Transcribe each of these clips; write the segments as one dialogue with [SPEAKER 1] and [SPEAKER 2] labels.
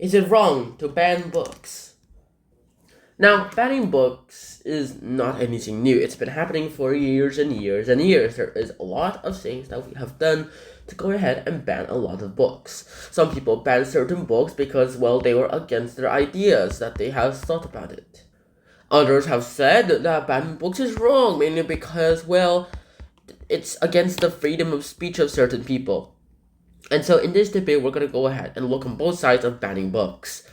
[SPEAKER 1] Is it wrong to ban books? Now, banning books is not anything new. It's been happening for years and years and years. There is a lot of things that we have done to go ahead and ban a lot of books. Some people ban certain books because, well, they were against their ideas that they have thought about it. Others have said that banning books is wrong, mainly because, well, it's against the freedom of speech of certain people. And so in this debate, we're going to go ahead and look on both sides of banning books.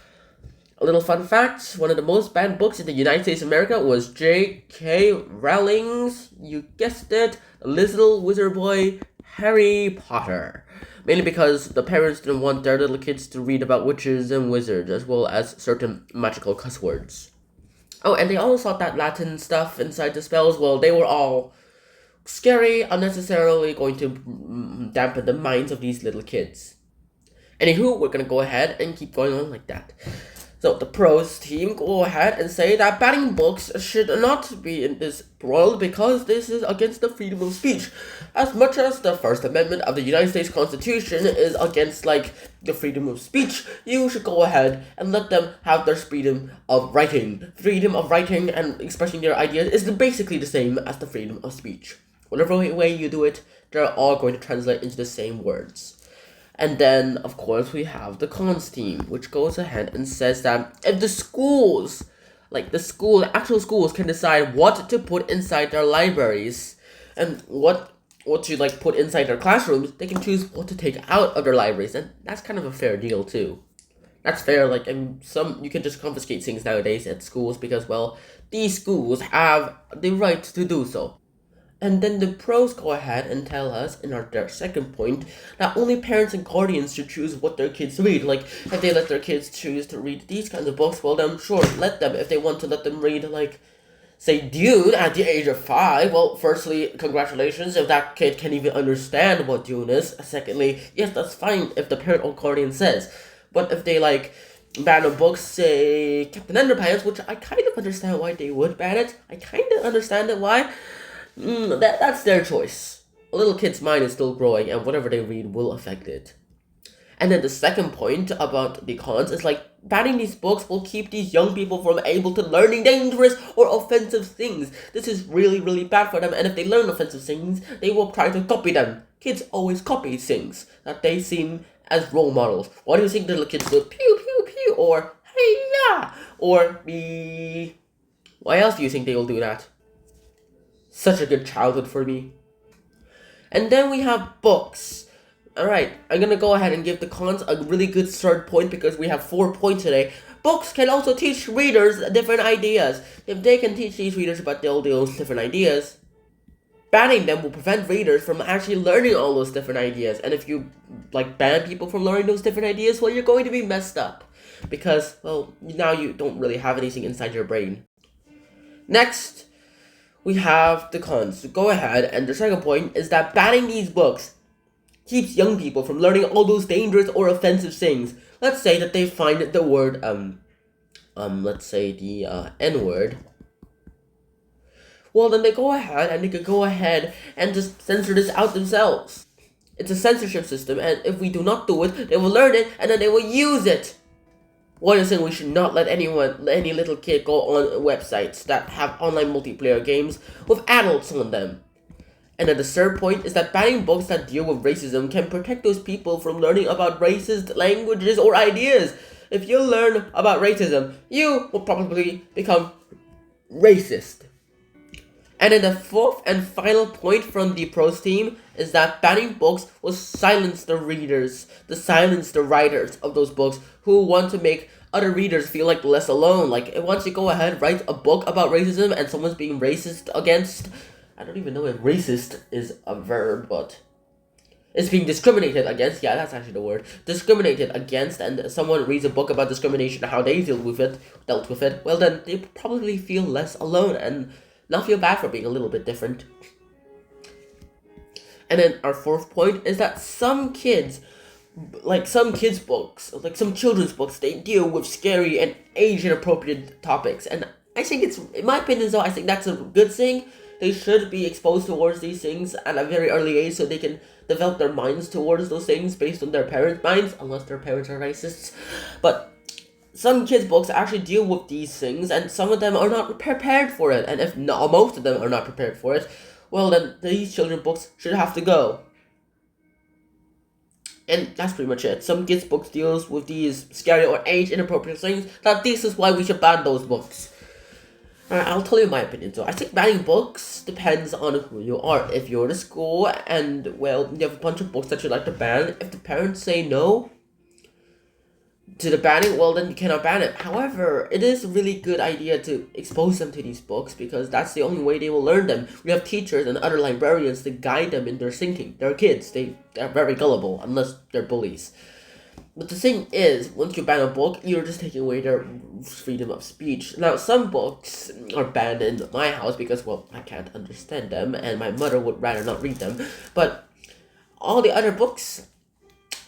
[SPEAKER 1] A little fun fact, one of the most banned books in the United States of America was J.K. Rowling's, you guessed it, Little Wizard Boy, Harry Potter. Mainly because the parents didn't want their little kids to read about witches and wizards, as well as certain magical cuss words. Oh, and they also thought that Latin stuff inside the spells, well, they were all scary, unnecessarily going to dampen the minds of these little kids. Anywho, we're going to go ahead and keep going on like that. So the pros team go ahead and say that banning books should not be in this world because this is against the freedom of speech. As much as the First Amendment of the United States Constitution is against the freedom of speech, you should go ahead and let them have their freedom of writing. Freedom of writing and expressing their ideas is basically the same as the freedom of speech. Whatever way you do it, they're all going to translate into the same words. And then, of course, we have the cons team, which goes ahead and says that if the schools, actual schools can decide what to put inside their libraries and what to put inside their classrooms, they can choose what to take out of their libraries, and that's kind of a fair deal too. That's fair. You can just confiscate things nowadays at schools because, well, these schools have the right to do so. And then the pros go ahead and tell us in their second point that only parents and guardians should choose what their kids read. If they let their kids choose to read these kinds of books, well then sure, let them. If they want to let them read say Dune at the age of 5, well, firstly, congratulations if that kid can even understand what Dune is. Secondly, yes, that's fine if the parent or guardian says. But if they ban a book, say Captain Underpants, which I kind of understand why they would ban it. I kind of understand it why. That's their choice. A little kid's mind is still growing, and whatever they read will affect it. And then the second point about the cons is banning these books will keep these young people from able to learning dangerous or offensive things. This is really, really bad for them, and if they learn offensive things, they will try to copy them. Kids always copy things that they seem as role models. What do you think the little kids do? Pew, pew, pew, or hey, yeah, or be... Why else do you think they will do that? Such a good childhood for me. And then we have books. Alright, I'm gonna go ahead and give the cons a really good third point because we have 4 points today. Books can also teach readers different ideas. If they can teach these readers about all those different ideas, banning them will prevent readers from actually learning all those different ideas. And if you ban people from learning those different ideas, well, you're going to be messed up. Because, well, now you don't really have anything inside your brain. Next, we have the cons. So go ahead, and the second point is that banning these books keeps young people from learning all those dangerous or offensive things. Let's say that they find the word, let's say the N-word. Well, then they go ahead and they could go ahead and just censor this out themselves. It's a censorship system, and if we do not do it, they will learn it, and then they will use it. One is saying we should not let any little kid go on websites that have online multiplayer games with adults on them. And then the third point is that banning books that deal with racism can protect those people from learning about racist languages or ideas. If you learn about racism, you will probably become racist. And then the fourth and final point from the pros team is that banning books will silence the readers, silence the writers of those books who want to make other readers feel less alone. Once you go ahead, write a book about racism and someone's being racist against, I don't even know if racist is a verb, but it's being discriminated against. Yeah, that's actually the word. Discriminated against, and someone reads a book about discrimination and how they dealt with it. Well, then they probably feel less alone and not feel bad for being a little bit different. And then our fourth point is that some kids books, some children's books, they deal with scary and age-inappropriate topics. And I think in my opinion, though, I think that's a good thing. They should be exposed towards these things at a very early age so they can develop their minds towards those things based on their parents' minds, unless their parents are racists. But some kids' books actually deal with these things, and some of them are not prepared for it. And if not, most of them are not prepared for it, well, then these children's books should have to go. And that's pretty much it. Some kids' books deals with these scary or age inappropriate things. That this is why we should ban those books. Alright, I'll tell you my opinion. So I think banning books depends on who you are. If you're in a school and, well, you have a bunch of books that you like to ban, if the parents say no to the banning, well, then you cannot ban it. However, it is a really good idea to expose them to these books because that's the only way they will learn them. We have teachers and other librarians to guide them in their thinking. They're kids. They're very gullible, unless they're bullies. But the thing is, once you ban a book, you're just taking away their freedom of speech. Now, some books are banned in my house because, well, I can't understand them, and my mother would rather not read them. But all the other books,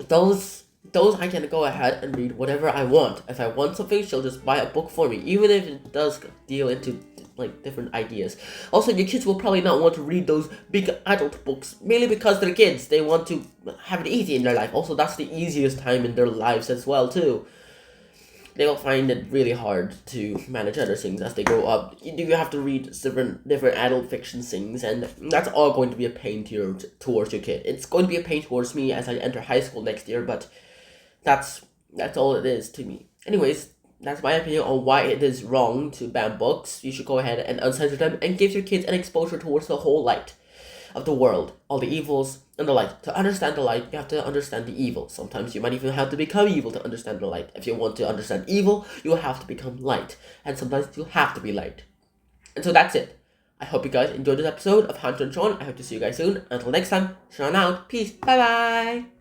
[SPEAKER 1] those I can go ahead and read whatever I want. If I want something, she'll just buy a book for me, even if it does deal into like different ideas. Also, your kids will probably not want to read those big adult books, mainly because they're kids. They want to have it easy in their life. Also, that's the easiest time in their lives as well too. They will find it really hard to manage other things as they grow up. You have to read different adult fiction things, and that's all going to be a pain towards your kid. It's going to be a pain towards me as I enter high school next year, but that's all it is to me. Anyways, that's my opinion on why it is wrong to ban books. You should go ahead and uncensor them and give your kids an exposure towards the whole light of the world, all the evils and the light. To understand the light, you have to understand the evil. Sometimes you might even have to become evil to understand the light. If you want to understand evil, you will have to become light. And sometimes you have to be light. And so that's it. I hope you guys enjoyed this episode of Hunter and Sean. I hope to see you guys soon. Until next time, Sean out. Peace. Bye bye.